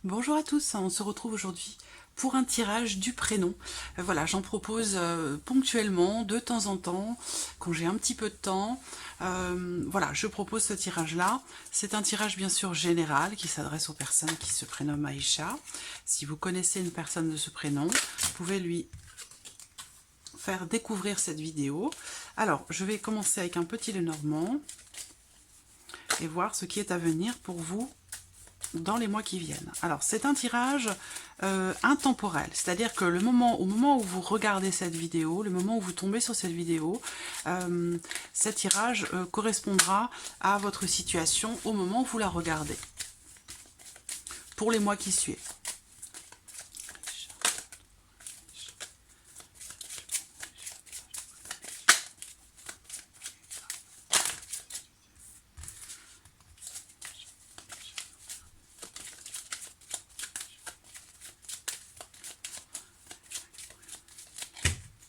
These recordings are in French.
Bonjour à tous, on se retrouve aujourd'hui pour un tirage du prénom. Voilà, j'en propose ponctuellement, de temps en temps, quand j'ai un petit peu de temps. Voilà, je propose ce tirage-là. C'est un tirage bien sûr général qui s'adresse aux personnes qui se prénomment Aïcha. Si vous connaissez une personne de ce prénom, vous pouvez lui faire découvrir cette vidéo. Alors, je vais commencer avec un petit Lenormand et voir ce qui est à venir pour vous dans les mois qui viennent. Alors, c'est un tirage intemporel, c'est-à-dire que au moment où vous regardez cette vidéo, le moment où vous tombez sur cette vidéo, ce tirage correspondra à votre situation au moment où vous la regardez, pour les mois qui suivent.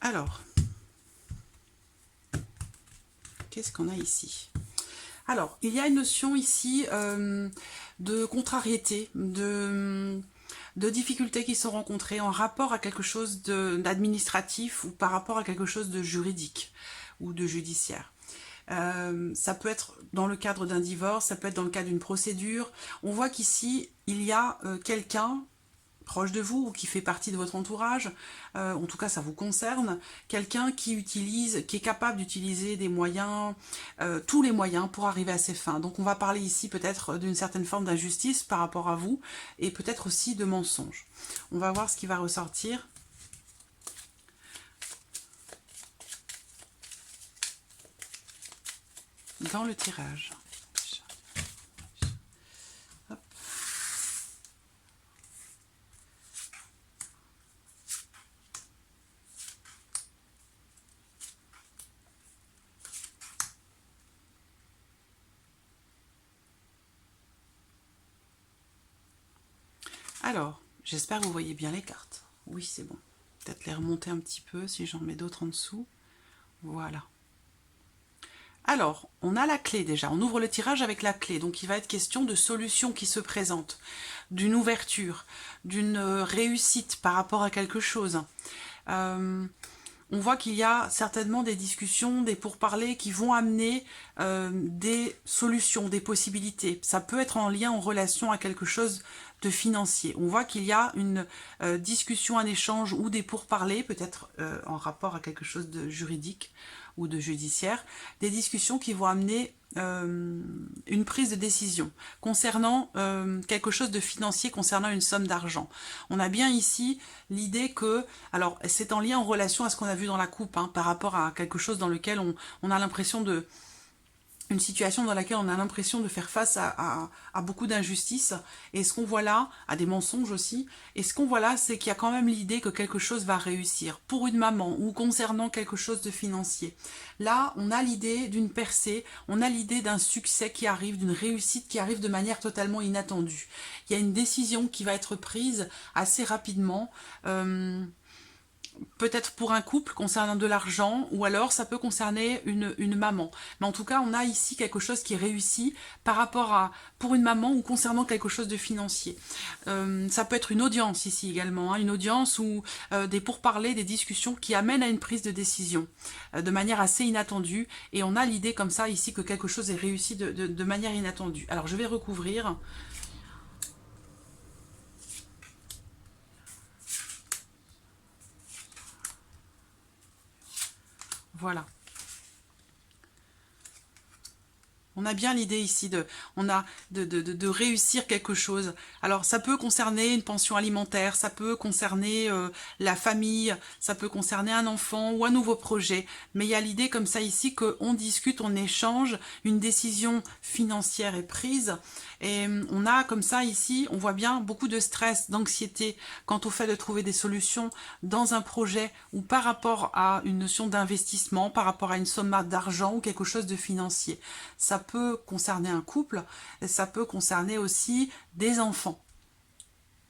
Alors, qu'est-ce qu'on a ici? Alors, il y a une notion ici de contrariété, de difficultés qui sont rencontrées en rapport à quelque chose d'administratif ou par rapport à quelque chose de juridique ou de judiciaire. Ça peut être dans le cadre d'un divorce, ça peut être dans le cadre d'une procédure. On voit qu'ici, il y a quelqu'un proche de vous ou qui fait partie de votre entourage, en tout cas ça vous concerne, quelqu'un qui est capable d'utiliser des moyens, tous les moyens pour arriver à ses fins. Donc on va parler ici peut-être d'une certaine forme d'injustice par rapport à vous et peut-être aussi de mensonges. On va voir ce qui va ressortir. Dans le tirage. Hop. Alors, j'espère que vous voyez bien les cartes. Oui, c'est bon. Peut-être les remonter un petit peu si j'en mets d'autres en dessous. Voilà. Alors, on a la clé déjà, on ouvre le tirage avec la clé, donc il va être question de solutions qui se présentent, d'une ouverture, d'une réussite par rapport à quelque chose. On voit qu'il y a certainement des discussions, des pourparlers qui vont amener des solutions, des possibilités. Ça peut être en lien, en relation à quelque chose de financier. On voit qu'il y a une discussion, un échange ou des pourparlers, peut-être en rapport à quelque chose de juridique ou de judiciaire, des discussions qui vont amener une prise de décision concernant quelque chose de financier, concernant une somme d'argent. On a bien ici l'idée que, alors c'est en lien, en relation à ce qu'on a vu dans la coupe, hein, par rapport à quelque chose dans lequel on a l'impression de... Une situation dans laquelle on a l'impression de faire face à beaucoup d'injustices. Et ce qu'on voit là, à des mensonges aussi, et ce qu'on voit là, c'est qu'il y a quand même l'idée que quelque chose va réussir, pour une maman, ou concernant quelque chose de financier. Là, on a l'idée d'une percée, on a l'idée d'un succès qui arrive, d'une réussite qui arrive de manière totalement inattendue. Il y a une décision qui va être prise assez rapidement, peut-être pour un couple concernant de l'argent, ou alors ça peut concerner une maman. Mais en tout cas, on a ici quelque chose qui réussit par rapport à, pour une maman ou concernant quelque chose de financier. Ça peut être une audience ici également, hein, une audience ou des pourparlers, des discussions qui amènent à une prise de décision de manière assez inattendue. Et on a l'idée comme ça ici que quelque chose est réussi de manière inattendue. Alors je vais recouvrir. Voilà. On a bien l'idée ici de réussir quelque chose. Alors ça peut concerner une pension alimentaire, ça peut concerner la famille, ça peut concerner un enfant ou un nouveau projet. Mais il y a l'idée comme ça ici qu'on discute, on échange, une décision financière est prise. Et on a comme ça ici, on voit bien beaucoup de stress, d'anxiété quant au fait de trouver des solutions dans un projet ou par rapport à une notion d'investissement, par rapport à une somme d'argent ou quelque chose de financier. Ça peut concerner un couple, et ça peut concerner aussi des enfants,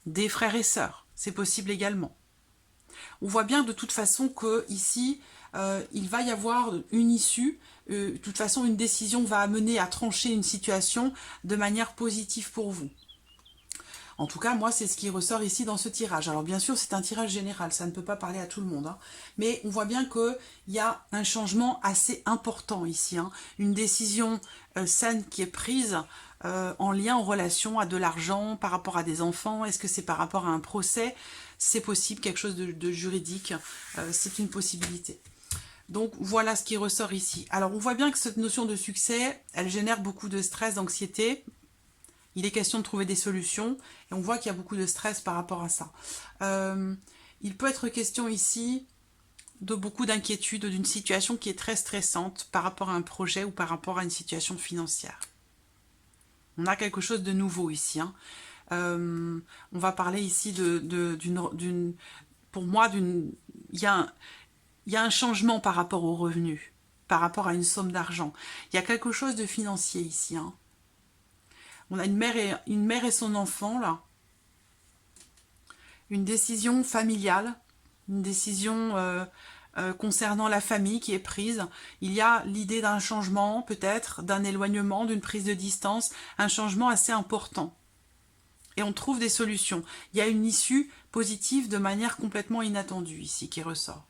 des frères et sœurs, c'est possible également. On voit bien de toute façon que ici, il va y avoir une issue, de toute façon une décision va amener à trancher une situation de manière positive pour vous. En tout cas, moi, c'est ce qui ressort ici dans ce tirage. Alors bien sûr, c'est un tirage général, ça ne peut pas parler à tout le monde, hein. Mais on voit bien qu'il y a un changement assez important ici, hein. Une décision saine qui est prise en lien, en relation à de l'argent, par rapport à des enfants. Est-ce que c'est par rapport à un procès? C'est possible, quelque chose de juridique, c'est une possibilité. Donc voilà ce qui ressort ici. Alors on voit bien que cette notion de succès, elle génère beaucoup de stress, d'anxiété. Il est question de trouver des solutions et on voit qu'il y a beaucoup de stress par rapport à ça. Il peut être question ici de beaucoup d'inquiétude, d'une situation qui est très stressante par rapport à un projet ou par rapport à une situation financière. On a quelque chose de nouveau ici, hein. On va parler ici pour moi, il y a un changement par rapport aux revenus, par rapport à une somme d'argent. Il y a quelque chose de financier ici, hein. On a une mère et son enfant, là. Une décision familiale, une décision concernant la famille qui est prise. Il y a l'idée d'un changement, peut-être, d'un éloignement, d'une prise de distance, un changement assez important. Et on trouve des solutions. Il y a une issue positive de manière complètement inattendue ici qui ressort.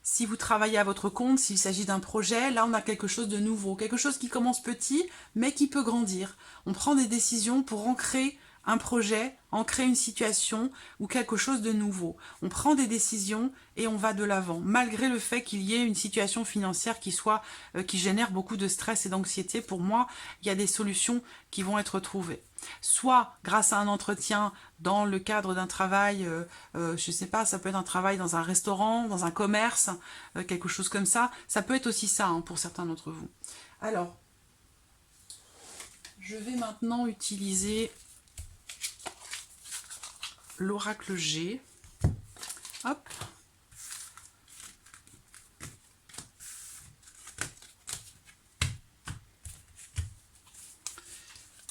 Si vous travaillez à votre compte, s'il s'agit d'un projet, là on a quelque chose de nouveau, quelque chose qui commence petit, mais qui peut grandir. On prend des décisions pour ancrer un projet, ancrer une situation ou quelque chose de nouveau. On prend des décisions et on va de l'avant, malgré le fait qu'il y ait une situation financière qui génère beaucoup de stress et d'anxiété. Pour moi, il y a des solutions qui vont être trouvées. Soit grâce à un entretien dans le cadre d'un travail, je ne sais pas, ça peut être un travail dans un restaurant, dans un commerce, quelque chose comme ça. Ça peut être aussi ça, hein, pour certains d'entre vous. Alors, je vais maintenant utiliser l'oracle G. Hop.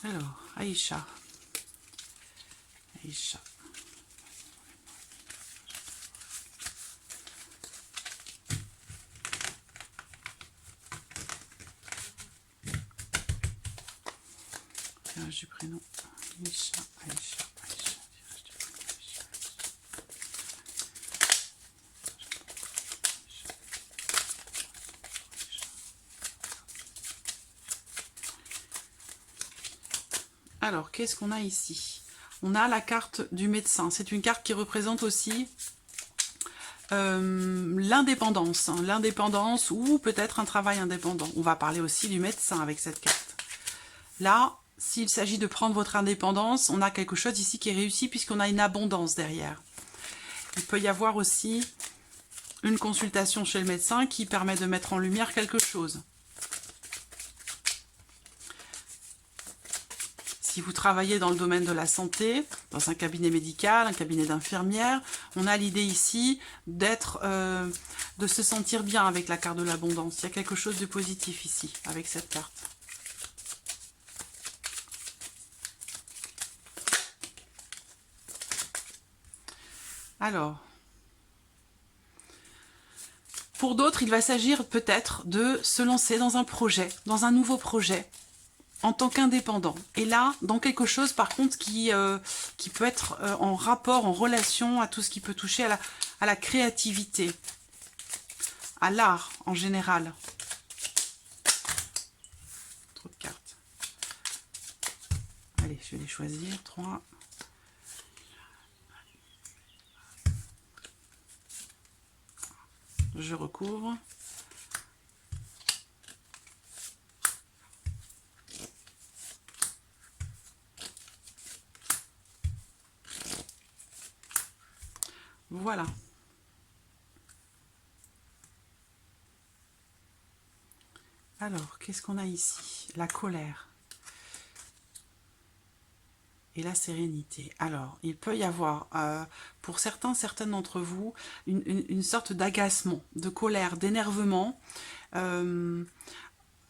Alors, Aïcha. Aïcha. Tirage du prénom. Aïcha, Aïcha, Aïcha. Tirage du prénom, Aïcha, Alors, qu'est-ce qu'on a ici? On a la carte du médecin. C'est une carte qui représente aussi l'indépendance. L'indépendance ou peut-être un travail indépendant. On va parler aussi du médecin avec cette carte. Là, s'il s'agit de prendre votre indépendance, on a quelque chose ici qui est réussi puisqu'on a une abondance derrière. Il peut y avoir aussi une consultation chez le médecin qui permet de mettre en lumière quelque chose. Si vous travaillez dans le domaine de la santé, dans un cabinet médical, un cabinet d'infirmière, on a l'idée ici de se sentir bien avec la carte de l'abondance. Il y a quelque chose de positif ici, avec cette carte. Alors, pour d'autres, il va s'agir peut-être de se lancer dans un projet, dans un nouveau projet, en tant qu'indépendant. Et là, dans quelque chose, par contre, qui peut être en rapport, en relation à tout ce qui peut toucher à la créativité, à l'art en général. Trop de cartes. Allez, je vais les choisir. 3. Je recouvre. Voilà. Alors, qu'est-ce qu'on a ici? La colère. Et la sérénité. Alors, il peut y avoir, pour certaines d'entre vous, une sorte d'agacement, de colère, d'énervement,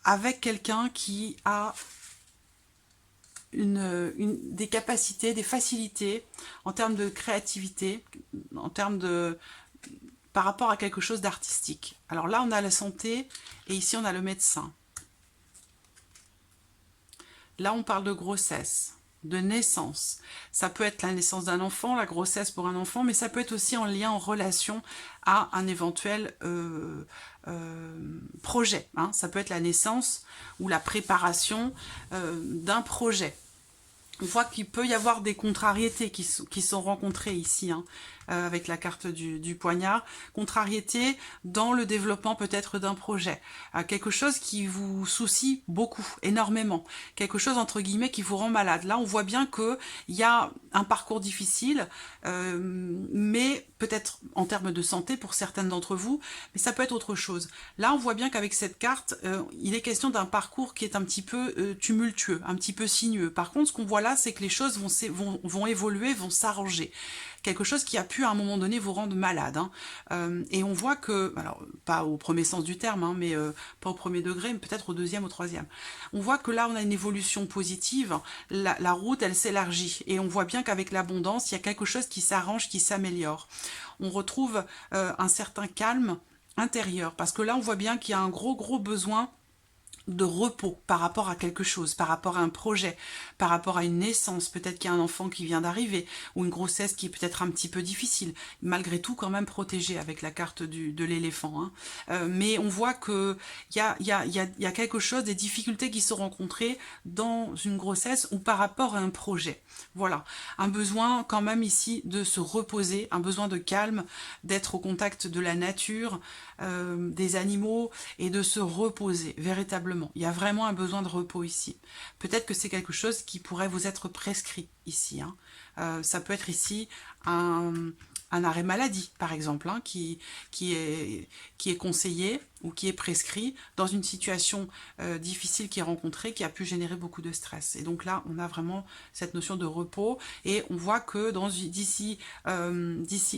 avec quelqu'un qui a des capacités, des facilités en termes de créativité, en termes par rapport à quelque chose d'artistique. Alors là, on a la santé et ici, on a le médecin. Là, on parle de grossesse, de naissance. Ça peut être la naissance d'un enfant, la grossesse pour un enfant, mais ça peut être aussi en lien, en relation à un éventuel projet. Hein. Ça peut être la naissance ou la préparation d'un projet. On voit qu'il peut y avoir des contrariétés qui sont rencontrées ici, hein, avec la carte du poignard. Contrariétés dans le développement peut-être d'un projet. Quelque chose qui vous soucie beaucoup, énormément. Quelque chose, entre guillemets, qui vous rend malade. Là, on voit bien qu'il y a un parcours difficile, mais peut-être en termes de santé pour certaines d'entre vous, mais ça peut être autre chose. Là, on voit bien qu'avec cette carte, il est question d'un parcours qui est un petit peu tumultueux, un petit peu sinueux. Par contre, ce qu'on voit là, c'est que les choses vont évoluer, vont s'arranger. Quelque chose qui a pu à un moment donné vous rendre malade. Hein. Et on voit que, alors pas au premier sens du terme, hein, mais pas au premier degré, mais peut-être au deuxième, au troisième. On voit que là, on a une évolution positive, la route, elle s'élargit. Et on voit bien qu'avec l'abondance, il y a quelque chose qui s'arrange, qui s'améliore. On retrouve un certain calme intérieur, parce que là, on voit bien qu'il y a un gros besoin de repos par rapport à quelque chose, par rapport à un projet, par rapport à une naissance, peut-être qu'il y a un enfant qui vient d'arriver, ou une grossesse qui est peut-être un petit peu difficile, malgré tout quand même protégée avec la carte de l'éléphant. Hein. Mais on voit qu'il y a quelque chose, des difficultés qui sont rencontrées dans une grossesse ou par rapport à un projet. Voilà, un besoin quand même ici de se reposer, un besoin de calme, d'être au contact de la nature, des animaux et de se reposer véritablement. Il y a vraiment un besoin de repos ici. Peut-être que c'est quelque chose qui pourrait vous être prescrit ici. Hein. Ça peut être ici un arrêt maladie, par exemple, hein, qui est conseillé ou qui est prescrit dans une situation difficile qui est rencontrée, qui a pu générer beaucoup de stress. Et donc là, on a vraiment cette notion de repos et on voit que d'ici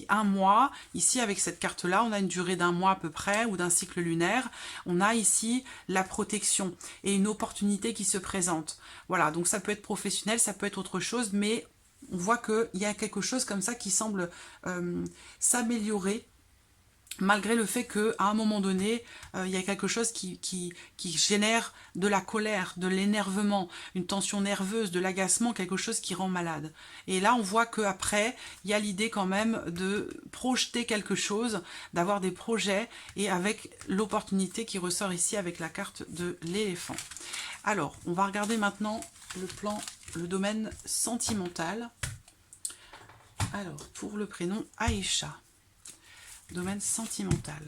un mois, ici avec cette carte-là, on a une durée d'un mois à peu près ou d'un cycle lunaire. On a ici la protection et une opportunité qui se présente. Voilà, donc ça peut être professionnel, ça peut être autre chose, mais on voit qu'il y a quelque chose comme ça qui semble s'améliorer, malgré le fait qu'à un moment donné, il y a quelque chose qui génère de la colère, de l'énervement, une tension nerveuse, de l'agacement, quelque chose qui rend malade. Et là, on voit qu'après, il y a l'idée quand même de projeter quelque chose, d'avoir des projets, et avec l'opportunité qui ressort ici avec la carte de l'éléphant. Alors, on va regarder maintenant le domaine sentimental. Alors, pour le prénom Aïcha, domaine sentimental.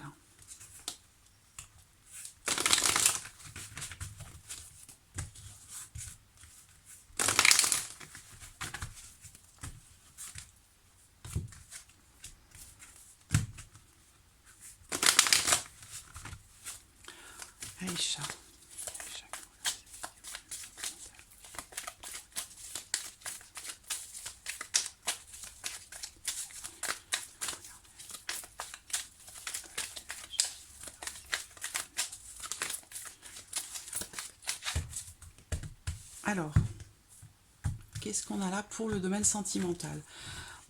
Aïcha. Alors, qu'est-ce qu'on a là pour le domaine sentimental?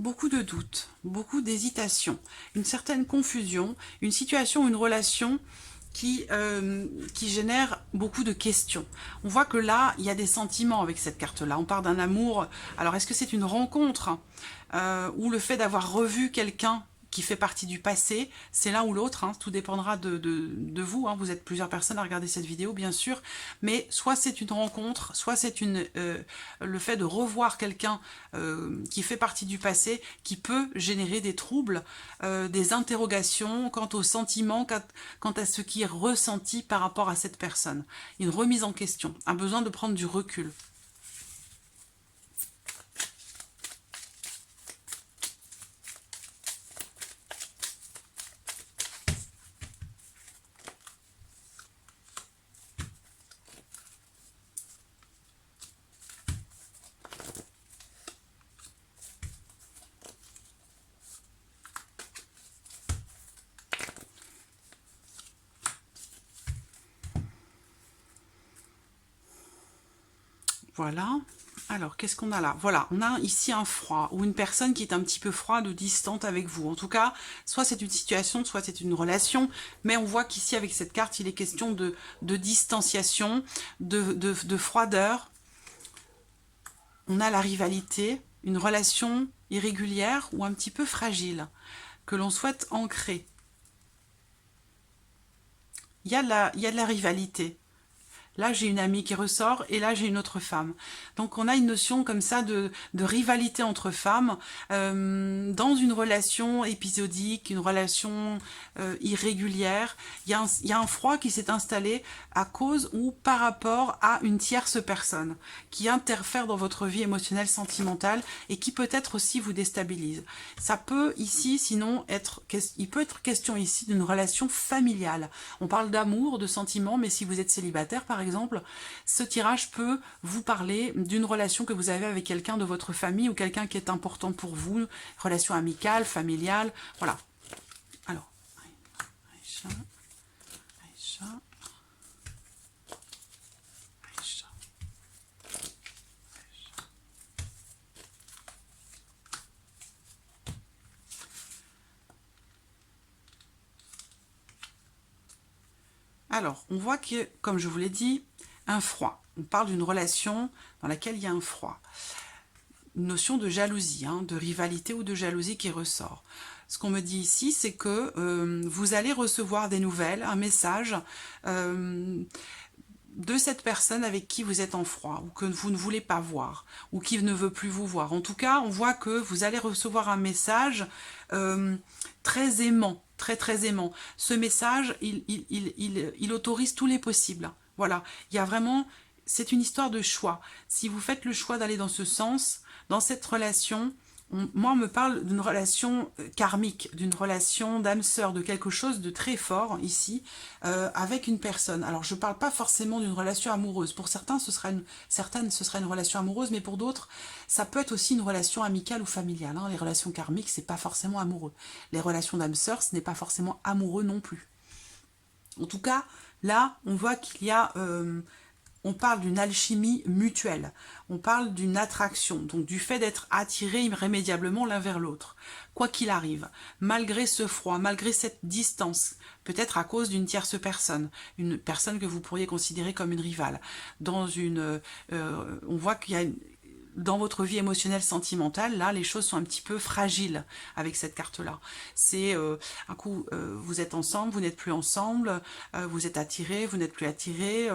Beaucoup de doutes, beaucoup d'hésitations, une certaine confusion, une situation, une relation qui génère beaucoup de questions. On voit que là, il y a des sentiments avec cette carte-là. On parle d'un amour. Alors, est-ce que c'est une rencontre ou le fait d'avoir revu quelqu'un qui fait partie du passé? C'est l'un ou l'autre, hein, tout dépendra de vous. Hein. Vous êtes plusieurs personnes à regarder cette vidéo, bien sûr. Mais soit c'est une rencontre, soit c'est le fait de revoir quelqu'un qui fait partie du passé, qui peut générer des troubles, des interrogations quant aux sentiments, quant à ce qui est ressenti par rapport à cette personne. Une remise en question, un besoin de prendre du recul. Voilà. Alors, qu'est-ce qu'on a là? Voilà, on a ici un froid, ou une personne qui est un petit peu froide ou distante avec vous. En tout cas, soit c'est une situation, soit c'est une relation, mais on voit qu'ici, avec cette carte, il est question de distanciation, de froideur, on a la rivalité, une relation irrégulière ou un petit peu fragile, que l'on souhaite ancrer. Il y a de la rivalité. Là, j'ai une amie qui ressort et là, j'ai une autre femme. Donc, on a une notion comme ça de rivalité entre femmes dans une relation épisodique, une relation irrégulière. Il y a un froid qui s'est installé à cause ou par rapport à une tierce personne qui interfère dans votre vie émotionnelle, sentimentale et qui peut-être aussi vous déstabilise. Ça peut ici, sinon, il peut être question ici d'une relation familiale. On parle d'amour, de sentiments, mais si vous êtes célibataire, par exemple, ce tirage peut vous parler d'une relation que vous avez avec quelqu'un de votre famille ou quelqu'un qui est important pour vous, relation amicale, familiale, voilà. Alors, Aïcha, Aïcha, Aïcha. Alors, on voit que, comme je vous l'ai dit, un froid. On parle d'une relation dans laquelle il y a un froid. Une notion de jalousie, de rivalité ou de jalousie qui ressort. Ce qu'on me dit ici, c'est que vous allez recevoir des nouvelles, un message de cette personne avec qui vous êtes en froid, ou que vous ne voulez pas voir, ou qui ne veut plus vous voir. En tout cas, on voit que vous allez recevoir un message très aimant, très aimant. Ce message, il autorise tous les possibles. Voilà, il y a vraiment, c'est une histoire de choix. Si vous faites le choix d'aller dans ce sens, dans cette relation, moi on me parle d'une relation karmique, d'une relation d'âme-sœur, de quelque chose de très fort ici, avec une personne. Alors je ne parle pas forcément d'une relation amoureuse. Pour certains, ce sera une relation amoureuse, mais pour d'autres, ça peut être aussi une relation amicale ou familiale. Les relations karmiques, c'est pas forcément amoureux. Les relations d'âme-sœur, ce n'est pas forcément amoureux non plus. En tout cas, là, on voit qu'il y a... on parle d'une alchimie mutuelle, on parle d'une attraction, donc du fait d'être attirés irrémédiablement l'un vers l'autre. Quoi qu'il arrive, malgré ce froid, malgré cette distance, peut-être à cause d'une tierce personne, une personne que vous pourriez considérer comme une rivale, on voit qu'il y a dans votre vie émotionnelle, sentimentale, là, les choses sont un petit peu fragiles avec cette carte-là. C'est un coup, vous êtes ensemble, vous n'êtes plus ensemble, vous êtes attiré, vous n'êtes plus attiré,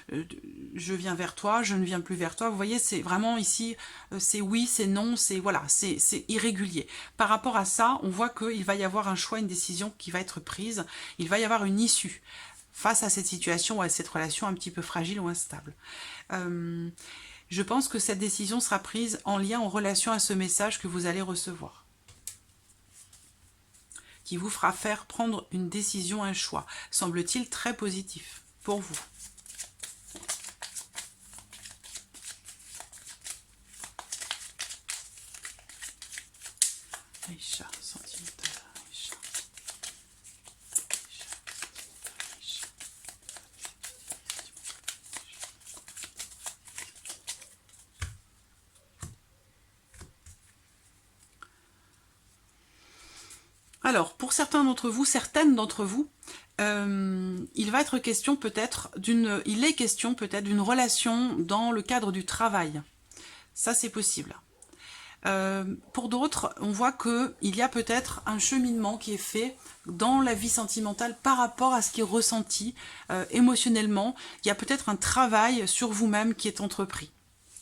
je viens vers toi, je ne viens plus vers toi. Vous voyez, c'est vraiment ici, c'est oui, c'est non, c'est voilà, c'est irrégulier. Par rapport à ça, on voit qu'il va y avoir un choix, une décision qui va être prise, il va y avoir une issue face à cette situation ou à cette relation un petit peu fragile ou instable. Je pense que cette décision sera prise en lien, en relation à ce message que vous allez recevoir, qui vous fera faire prendre une décision, un choix, semble-t-il très positif pour vous. Aïcha, sentimental, Aïcha. Alors, pour certains d'entre vous, certaines d'entre vous, il va être question peut-être il est question peut-être d'une relation dans le cadre du travail. Ça, c'est possible. Pour d'autres, on voit qu'il y a peut-être un cheminement qui est fait dans la vie sentimentale par rapport à ce qui est ressenti émotionnellement. Il y a peut-être un travail sur vous-même qui est entrepris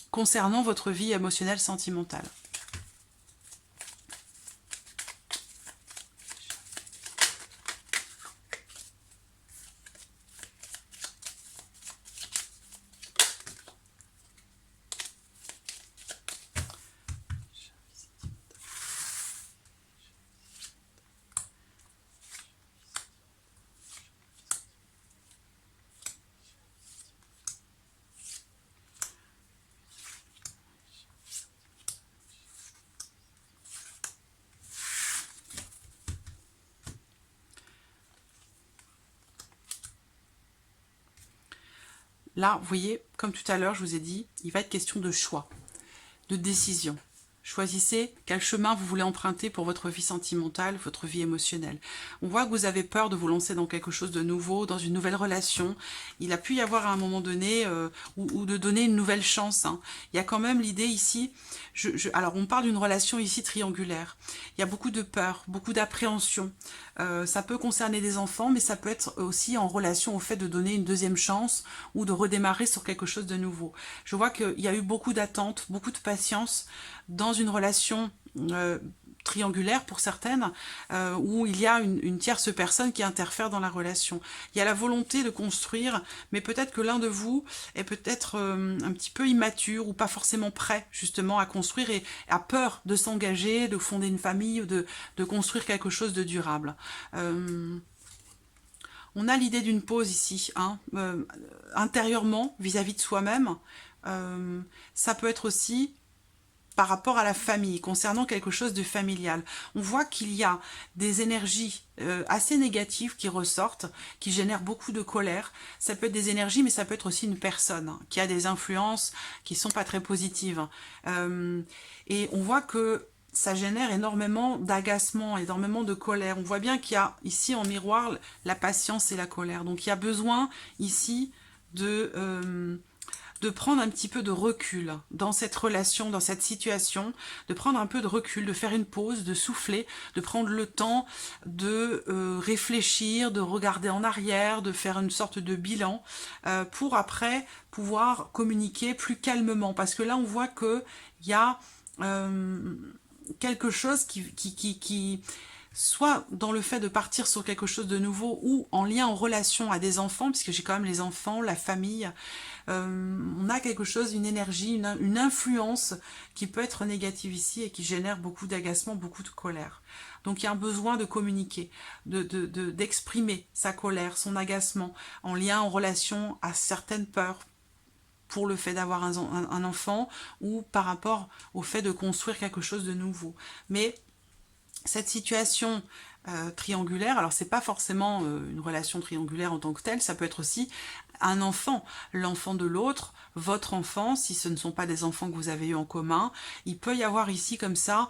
concernant votre vie émotionnelle sentimentale. Là, vous voyez, comme tout à l'heure, je vous ai dit, il va être question de choix, de décision. Choisissez quel chemin vous voulez emprunter pour votre vie sentimentale, votre vie émotionnelle. On voit que vous avez peur de vous lancer dans quelque chose de nouveau, dans une nouvelle relation. Il a pu y avoir à un moment donné, ou de donner une nouvelle chance. Hein. Il y a quand même l'idée ici, alors on parle d'une relation ici triangulaire. Il y a beaucoup de peur, beaucoup d'appréhension. Ça peut concerner des enfants, mais ça peut être aussi en relation au fait de donner une deuxième chance ou de redémarrer sur quelque chose de nouveau. Je vois qu'il y a eu beaucoup d'attentes, beaucoup de patience dans une relation triangulaire pour certaines, où il y a une tierce personne qui interfère dans la relation. Il y a la volonté de construire, mais peut-être que l'un de vous est peut-être un petit peu immature ou pas forcément prêt justement à construire et a peur de s'engager, de fonder une famille ou de construire quelque chose de durable. On a l'idée d'une pause ici, hein, intérieurement, vis-à-vis de soi-même. Ça peut être aussi par rapport à la famille, concernant quelque chose de familial. On voit qu'il y a des énergies assez négatives qui ressortent, qui génèrent beaucoup de colère. Ça peut être des énergies, mais ça peut être aussi une personne hein, qui a des influences qui ne sont pas très positives. Et on voit que ça génère énormément d'agacement, énormément de colère. On voit bien qu'il y a ici en miroir la patience et la colère. Donc il y a besoin ici de prendre un petit peu de recul dans cette relation, dans cette situation, de prendre un peu de recul, de faire une pause, de souffler, de prendre le temps de réfléchir, de regarder en arrière, de faire une sorte de bilan pour après pouvoir communiquer plus calmement. Parce que là, on voit qu'il y a quelque chose qui soit dans le fait de partir sur quelque chose de nouveau ou en lien, en relation à des enfants, puisque j'ai quand même les enfants, la famille, on a quelque chose, une énergie, une influence qui peut être négative ici et qui génère beaucoup d'agacement, beaucoup de colère. Donc il y a un besoin de communiquer, d'exprimer sa colère, son agacement, en lien, en relation à certaines peurs, pour le fait d'avoir un enfant ou par rapport au fait de construire quelque chose de nouveau. Mais cette situation triangulaire, alors c'est pas forcément une relation triangulaire en tant que telle, ça peut être aussi un enfant, l'enfant de l'autre, votre enfant, si ce ne sont pas des enfants que vous avez eu en commun. Il peut y avoir ici comme ça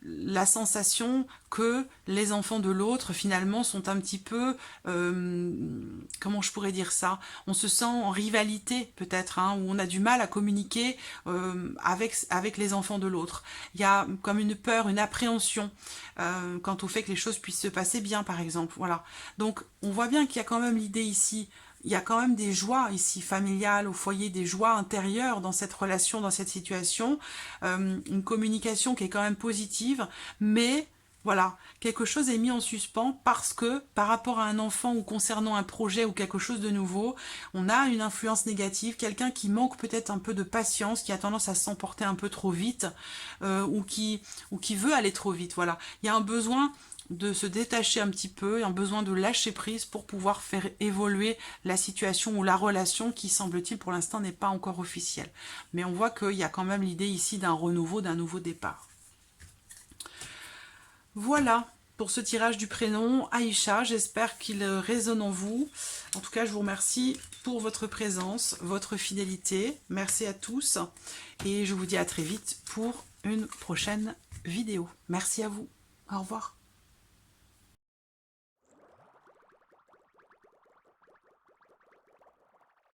la sensation que les enfants de l'autre finalement sont un petit peu, comment je pourrais dire ça, on se sent en rivalité peut-être, hein, où on a du mal à communiquer avec les enfants de l'autre. Il y a comme une peur, une appréhension quant au fait que les choses puissent se passer bien par exemple. Voilà. Donc on voit bien qu'il y a quand même l'idée ici, il y a quand même des joies ici, familiales, au foyer, des joies intérieures dans cette relation, dans cette situation, une communication qui est quand même positive, mais voilà, quelque chose est mis en suspens parce que par rapport à un enfant ou concernant un projet ou quelque chose de nouveau, on a une influence négative, quelqu'un qui manque peut-être un peu de patience, qui a tendance à s'emporter un peu trop vite ou qui veut aller trop vite, voilà. Il y a un besoin de se détacher un petit peu, un besoin de lâcher prise pour pouvoir faire évoluer la situation ou la relation qui, semble-t-il, pour l'instant n'est pas encore officielle. Mais on voit qu'il y a quand même l'idée ici d'un renouveau, d'un nouveau départ. Voilà pour ce tirage du prénom Aïcha, j'espère qu'il résonne en vous. En tout cas, je vous remercie pour votre présence, votre fidélité. Merci à tous et je vous dis à très vite pour une prochaine vidéo. Merci à vous. Au revoir.